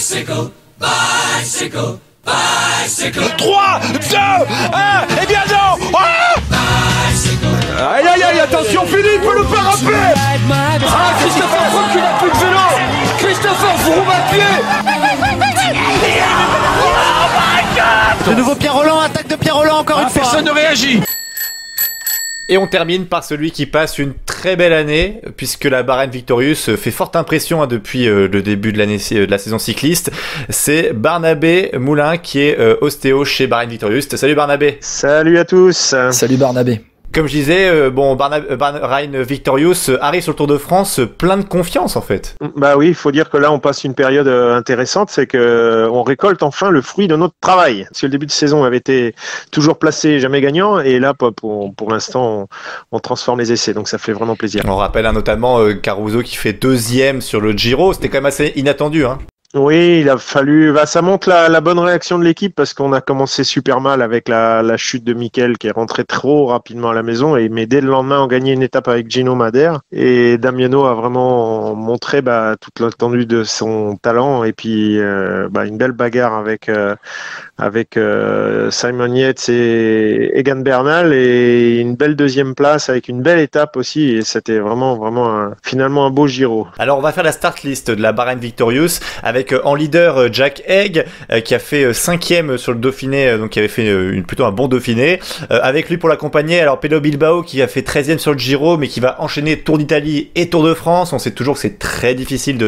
3, 2, 1, eh bien non. Aïe aïe aïe, attention Philippe, le parapet. Ah, Christopher Froome qui n'a plus de vélo. Christopher Froome à pied. Oh my God. De nouveau Pierre Rolland, attaque de Pierre Rolland encore une fois. Personne ne réagit. Et on termine par celui qui passe une très belle année, puisque la Bahrain Victorious fait forte impression depuis le début de la saison cycliste. C'est Barnabé Moulin qui est ostéo chez Bahrain Victorious. Salut Barnabé. Salut à tous. Salut Barnabé. Comme je disais, Bahrain Victorious arrive sur le Tour de France plein de confiance en fait. Bah oui, il faut dire que là on passe une période intéressante, c'est que on récolte enfin le fruit de notre travail. Parce que le début de saison avait été toujours placé, jamais gagnant, et là pour l'instant on transforme les essais, donc ça fait vraiment plaisir. On rappelle notamment Caruso qui fait 2e sur le Giro, c'était quand même assez inattendu. Oui, il a fallu. Ça montre la bonne réaction de l'équipe parce qu'on a commencé super mal avec la chute de Mikel qui est rentré trop rapidement à la maison. Mais dès le lendemain, on gagnait une étape avec Gino Madère et Damiano a vraiment montré toute l'étendue de son talent et puis une belle bagarre avec Simon Yates et Egan Bernal et une belle deuxième place avec une belle étape aussi. Et c'était vraiment finalement un beau Giro. Alors on va faire la start list de la Bahrain Victorious avec en leader Jack Haig qui a fait 5e sur le Dauphiné, donc qui avait fait plutôt un bon Dauphiné. Avec lui pour l'accompagner, alors Pello Bilbao qui a fait 13e sur le Giro mais qui va enchaîner Tour d'Italie et Tour de France. On sait toujours que c'est très difficile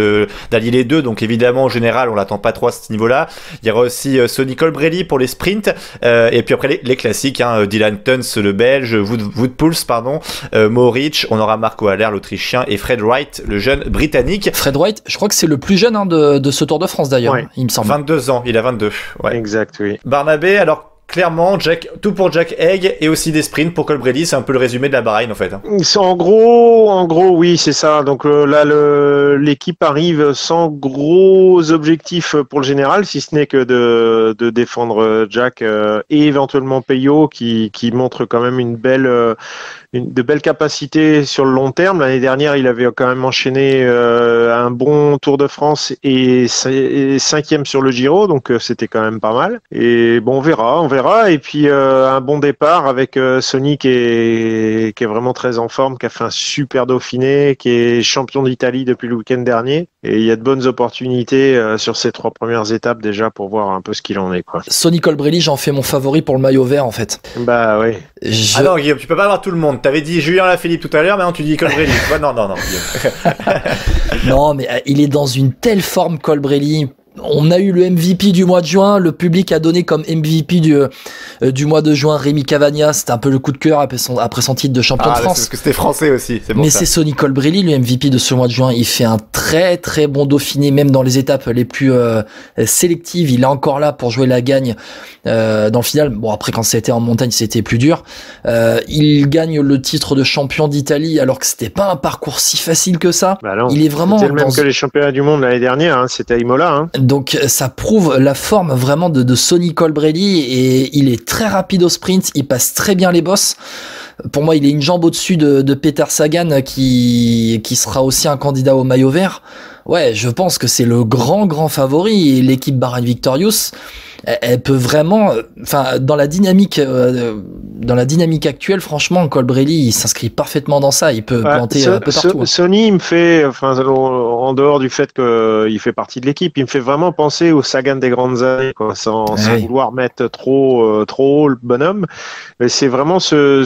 d'allier les deux, donc évidemment en général on l'attend pas trop à ce niveau-là. Il y aura aussi Sonny Colbrelli pour les sprints et puis après les classiques, Dylan Tuns le Belge, Wout Poels Mohoric, on aura Marco Haller l'Autrichien et Fred Wright le jeune Britannique. Fred Wright, je crois que c'est le plus jeune de ce Tour de France d'ailleurs, ouais. Il me semble. 22 ans, il a 22. Ouais. Exact, oui. Barnabé, alors clairement, tout pour Jack Haig et aussi des sprints pour Colbrelli, c'est un peu le résumé de la Bahreïn en fait. En gros, oui, c'est ça. Donc là, l'équipe arrive sans gros objectifs pour le général, si ce n'est que de défendre Jack et éventuellement Peyo qui montre quand même de belles capacités sur le long terme. L'année dernière, il avait quand même enchaîné un bon Tour de France et 5e sur le Giro, donc c'était quand même pas mal. Et bon, on verra. Et puis un bon départ avec Sonny qui est vraiment très en forme, qui a fait un super Dauphiné, qui est champion d'Italie depuis le week-end dernier. Et il y a de bonnes opportunités sur ces 3 premières étapes déjà pour voir un peu ce qu'il en est, quoi. Sonny Colbrelli, j'en fais mon favori pour le maillot vert en fait. Bah oui. Ah non Guillaume, tu peux pas avoir tout le monde. T'avais dit Julien Lafilippe tout à l'heure, maintenant tu dis Colbrelli. Non Guillaume. Non mais il est dans une telle forme Colbrelli. On a eu le MVP du mois de juin, le public a donné comme MVP du mois de juin Rémi Cavagna, c'était un peu le coup de cœur après son titre de champion de France. Parce que c'était français aussi, c'est bon. Mais c'est Sonny Colbrelli, le MVP de ce mois de juin, il fait un très très bon Dauphiné, même dans les étapes les plus sélectives, il est encore là pour jouer la gagne dans le final. Bon après quand c'était en montagne c'était plus dur. Il gagne le titre de champion d'Italie alors que c'était pas un parcours si facile que ça. Bah non, il est vraiment c'était le même que les championnats du monde l'année dernière, c'était à Imola. Donc ça prouve la forme vraiment de Sonny Colbrelli et il est très rapide au sprint, il passe très bien les bosses. Pour moi, il est une jambe au-dessus de Peter Sagan qui sera aussi un candidat au maillot vert. Ouais, je pense que c'est le grand favori et l'équipe Bahrain Victorious, elle peut vraiment, dans la dynamique actuelle, franchement, Colbrelli, il s'inscrit parfaitement dans ça. Il peut planter un peu partout. Sonny, il me fait, en dehors du fait qu'il fait partie de l'équipe, il me fait vraiment penser au Sagan des grandes années, quoi, sans vouloir mettre trop haut le bonhomme. Mais c'est vraiment ce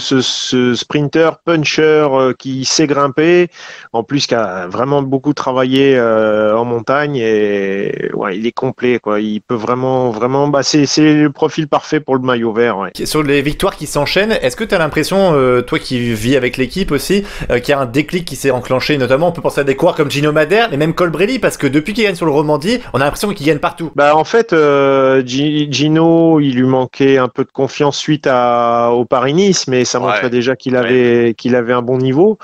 sprinter puncher qui sait grimper, en plus qui a vraiment beaucoup travaillé en montagne et ouais, il est complet, quoi. Il peut vraiment c'est le profil parfait pour le maillot vert. Ouais. Sur les victoires qui s'enchaînent, est-ce que tu as l'impression, toi qui vis avec l'équipe aussi, qu'il y a un déclic qui s'est enclenché, notamment on peut penser à des coureurs comme Gino Madère, mais même Colbrelli, parce que depuis qu'il gagne sur le Romandie, on a l'impression qu'il gagne partout. Bah en fait, Gino, il lui manquait un peu de confiance suite au Paris-Nice, mais ça montrait déjà qu'il avait un bon niveau.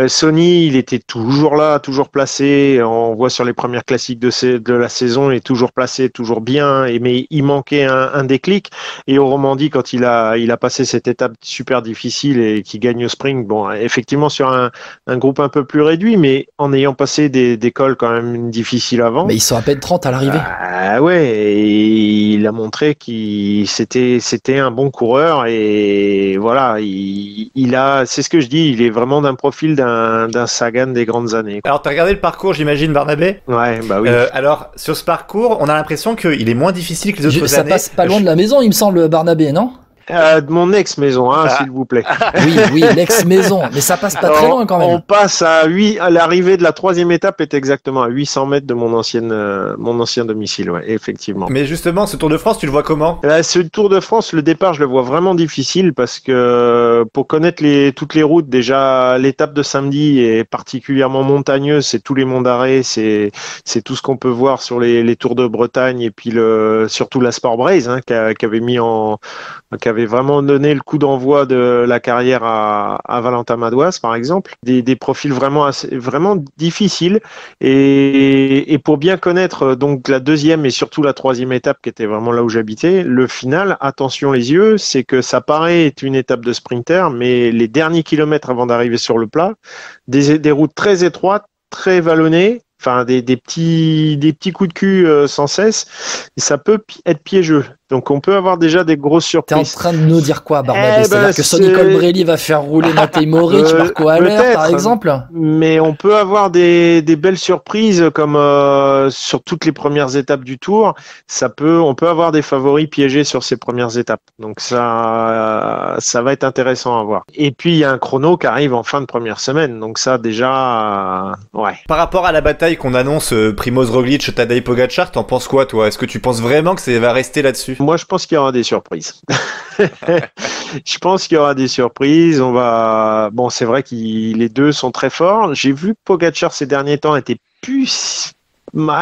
Sonny, il était toujours là, toujours placé. On voit sur les premières classiques de la saison, il est toujours placé, toujours bien, et mais il manquait un déclic. Et au Romandie, quand il a passé cette étape super difficile et qui gagne au sprint, bon, effectivement sur un groupe un peu plus réduit, mais en ayant passé des cols quand même difficiles avant. Mais ils sont à peine 30 à l'arrivée. Ah ouais, et il a montré qu'il c'était un bon coureur et voilà, c'est ce que je dis, il est vraiment d'un profil d'un Sagan des grandes années. Alors, t'as regardé le parcours, j'imagine, Barnabé? Ouais, bah oui. Alors, sur ce parcours, on a l'impression qu'il est moins difficile que les autres Ça années. passe pas loin de la maison, il me semble, Barnabé, non? De mon ex-maison, s'il vous plaît. Oui, l'ex-maison, mais ça passe pas très loin quand même. On passe à l'arrivée de la 3e étape est exactement à 800 mètres de mon ancien domicile, ouais, effectivement. Mais justement, ce Tour de France, tu le vois comment? Ce Tour de France, le départ, je le vois vraiment difficile parce que pour connaître toutes les routes, déjà l'étape de samedi est particulièrement montagneuse, c'est tous les monts d'arrêt, c'est tout ce qu'on peut voir sur les Tours de Bretagne et puis surtout la Sport Braze, qui avait vraiment donné le coup d'envoi de la carrière à Valentin Madouas, par exemple. Des profils vraiment difficiles. Et pour bien connaître donc la 2e et surtout la 3e étape, qui était vraiment là où j'habitais, le final, attention les yeux, c'est que ça paraît être une étape de sprinter, mais les derniers kilomètres avant d'arriver sur le plat, des routes très étroites, très vallonnées, enfin des petits coups de cul sans cesse, et ça peut être piégeux. Donc on peut avoir déjà des grosses surprises. T'es en train de nous dire quoi, Barnabé? C'est-à-dire que Sonny Colbrelli va faire rouler Matej Moric, Marco Haller, par exemple? Mais on peut avoir des belles surprises comme sur toutes les premières étapes du Tour. On peut avoir des favoris piégés sur ces premières étapes. Donc ça va être intéressant à voir. Et puis il y a un chrono qui arrive en fin de première semaine. Donc ça déjà, ouais. Par rapport à la bataille qu'on annonce Primoz Roglic, Tadej Pogačar, t'en penses quoi toi? Est-ce que tu penses vraiment que ça va rester là-dessus? Moi, je pense qu'il y aura des surprises. Je pense qu'il y aura des surprises. Bon, c'est vrai que les deux sont très forts. J'ai vu que Pogačar ces derniers temps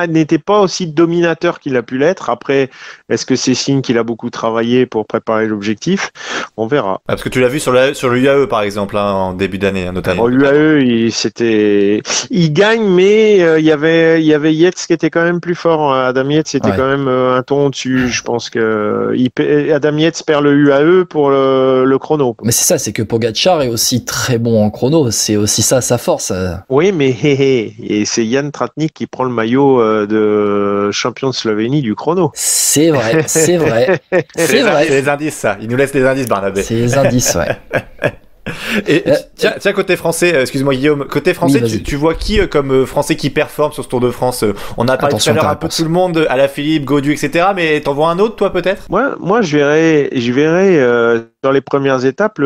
n'était pas aussi dominateur qu'il a pu l'être. Après, est-ce que c'est signe qu'il a beaucoup travaillé pour préparer l'objectif? On verra. Parce que tu l'as vu sur le UAE par exemple, en début d'année notamment. L'UAE, il gagne, mais il y avait Yates qui était quand même plus fort. Adam Yates était quand même un ton au-dessus. Je pense que Adam Yates perd le UAE pour le chrono. Mais c'est ça, c'est que Pogačar est aussi très bon en chrono. C'est aussi ça sa force. Oui, mais et c'est Jan Tratnik qui prend le maillot de champion de Slovénie du chrono. C'est vrai. C'est les indices, ça. Il nous laisse les indices, Barnabé. C'est les indices, ouais. Et tiens, côté français, excuse-moi Guillaume, côté français, oui, tu vois qui comme français qui performe sur ce Tour de France? On a parlé tout à l'heure un peu de tout le monde, Alaphilippe, Gaudu, etc. Mais t'en vois un autre, toi, peut-être? Moi, je verrais sur les premières étapes,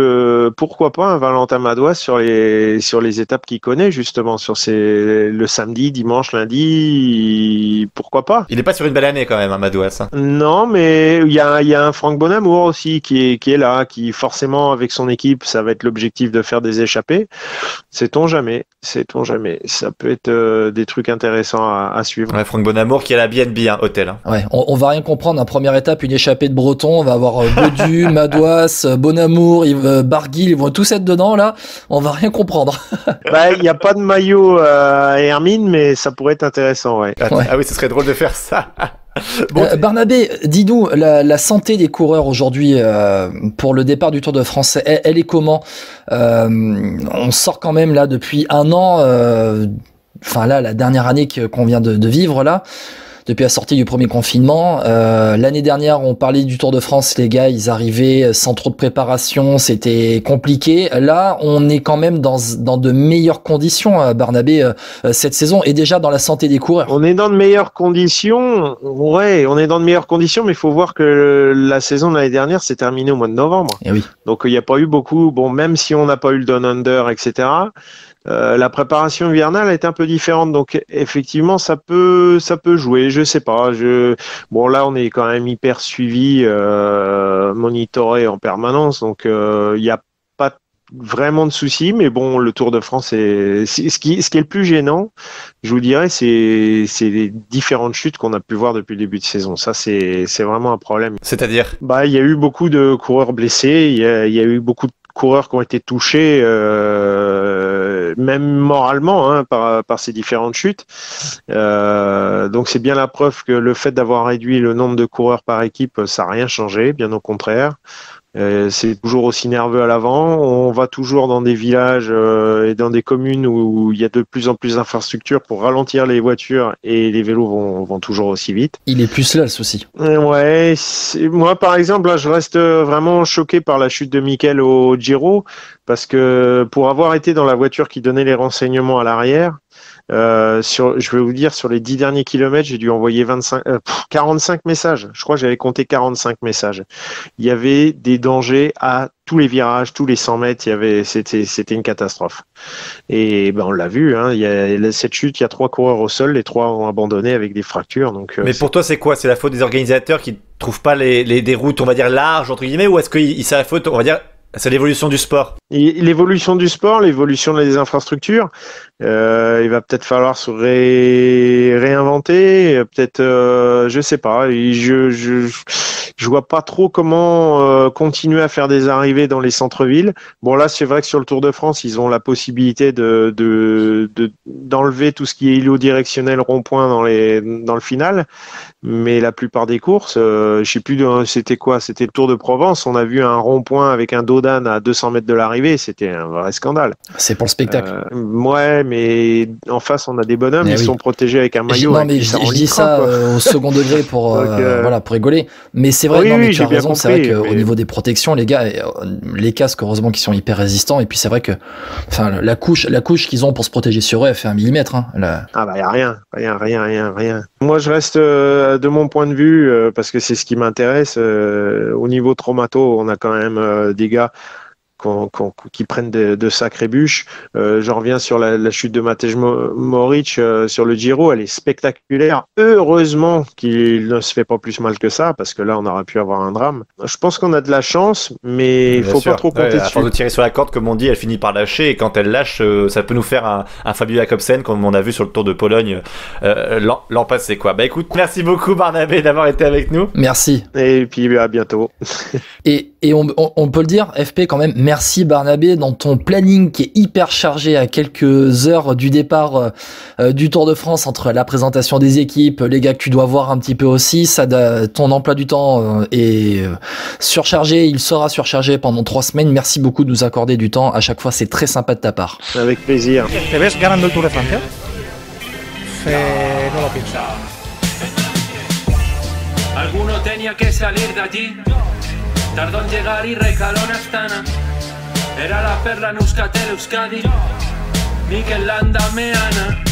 pourquoi pas un Valentin Madouas sur les étapes qu'il connaît, justement, le samedi, dimanche, lundi, pourquoi pas? Il n'est pas sur une belle année quand même, hein, Madouas. Hein. Non, mais il y a un Franck Bonamour aussi qui est là, qui forcément avec son équipe, ça va être l'objectif de faire des échappées. Sait-on jamais. Ça peut être des trucs intéressants à suivre. Ouais, Franck Bonamour qui a la BNB, hôtel. Hein. Ouais, on va rien comprendre. En première étape, une échappée de Breton, on va avoir Gaudu, Madouas, Bonamour, Barguil, ils vont tous être dedans là. On va rien comprendre. Il n'y a pas de maillot à Hermine, mais ça pourrait être intéressant, ouais. Ah oui, ce serait drôle de faire ça. Bon, Barnabé, dis-nous, la santé des coureurs aujourd'hui pour le départ du Tour de France, elle est comment? On sort quand même là depuis un an, la dernière année qu'on vient de vivre là, depuis la sortie du premier confinement. L'année dernière, on parlait du Tour de France, les gars, ils arrivaient sans trop de préparation, c'était compliqué. Là, on est quand même dans de meilleures conditions, Barnabé, cette saison, et déjà dans la santé des coureurs. On est dans de meilleures conditions, mais il faut voir que la saison de l'année dernière s'est terminée au mois de novembre. Et oui. Donc il n'y a pas eu beaucoup, même si on n'a pas eu le Down Under, etc., la préparation hivernale est un peu différente, donc effectivement ça peut jouer, je sais pas. Là on est quand même hyper suivi, monitoré en permanence, donc il n'y a pas vraiment de soucis, mais bon, le Tour de France ce qui est le plus gênant, je vous dirais, c'est les différentes chutes qu'on a pu voir depuis le début de saison. Ça c'est vraiment un problème. C'est-à-dire? Il y a eu beaucoup de coureurs blessés, il y a eu beaucoup de coureurs qui ont été touchés même moralement, hein, par ces différentes chutes. Donc c'est bien la preuve que le fait d'avoir réduit le nombre de coureurs par équipe, ça n'a rien changé, bien au contraire. C'est toujours aussi nerveux à l'avant. On va toujours dans des villages et dans des communes où il y a de plus en plus d'infrastructures pour ralentir les voitures et les vélos vont toujours aussi vite. Il est plus là le souci. Ouais, moi par exemple, là, je reste vraiment choqué par la chute de Mikel au Giro parce que pour avoir été dans la voiture qui donnait les renseignements à l'arrière, je vais vous dire, sur les 10 derniers kilomètres, j'ai dû envoyer 45 messages. Je crois que j'avais compté 45 messages. Il y avait des dangers à tous les virages, tous les 100 mètres. C'était une catastrophe. Et on l'a vu, hein, cette chute, il y a 3 coureurs au sol, les 3 ont abandonné avec des fractures. Donc, mais pour toi, c'est quoi? C'est la faute des organisateurs qui trouvent pas des routes, on va dire, larges, entre guillemets, ou est-ce que c'est la faute, on va dire, c'est l'évolution du sport? L'évolution du sport, l'évolution des infrastructures. Il va peut-être falloir se réinventer. Peut-être, je sais pas. Je vois pas trop comment continuer à faire des arrivées dans les centres-villes. Bon, là, c'est vrai que sur le Tour de France, ils ont la possibilité d'enlever tout ce qui est îlot directionnel rond-point dans le final. Mais la plupart des courses, je sais plus, c'était quoi? C'était le Tour de Provence. On a vu un rond-point avec un dos d'âne à 200 mètres de l'arrivée. C'était un vrai scandale. C'est pour le spectacle. Ouais, mais en face, on a des bonhommes. Ils sont protégés avec un maillot. Non, mais je dis ça au second degré pour rigoler. Mais c'est vrai, tu as raison. C'est vrai qu'au niveau des protections, les gars, les casques, heureusement, qui sont hyper résistants. Et puis c'est vrai que, la couche qu'ils ont pour se protéger sur eux, elle fait 1 millimètre. Hein, y a rien. Moi, je reste de mon point de vue, parce que c'est ce qui m'intéresse. Au niveau traumato, on a quand même des gars qui prennent de sacrées bûches. J'en reviens sur la chute de Matej Moric sur le Giro, elle est spectaculaire. Heureusement qu'il ne se fait pas plus mal que ça, parce que là on aurait pu avoir un drame. Je pense qu'on a de la chance, mais il faut pas trop compter dessus. À force de tirer sur la corde, comme on dit, elle finit par lâcher, et quand elle lâche, ça peut nous faire un Fabio Jakobsen, comme on a vu sur le Tour de Pologne l'an passé, quoi. Bah écoute, merci beaucoup Barnabé d'avoir été avec nous. Merci. Et puis à bientôt. Et on peut le dire, FP, quand même, merci Barnabé, dans ton planning qui est hyper chargé à quelques heures du départ du Tour de France, entre la présentation des équipes, les gars que tu dois voir un petit peu aussi, ton emploi du temps est surchargé, il sera surchargé pendant 3 semaines. Merci beaucoup de nous accorder du temps, à chaque fois c'est très sympa de ta part. Avec plaisir. ¿Te ves ganando el Tour de Francia? No lo pienso. Alguno tenía que salir de allí. Tardó en llegar y recaló en Astana. Era la perla en Euskaltel Euskadi. Mikel Landa Meana.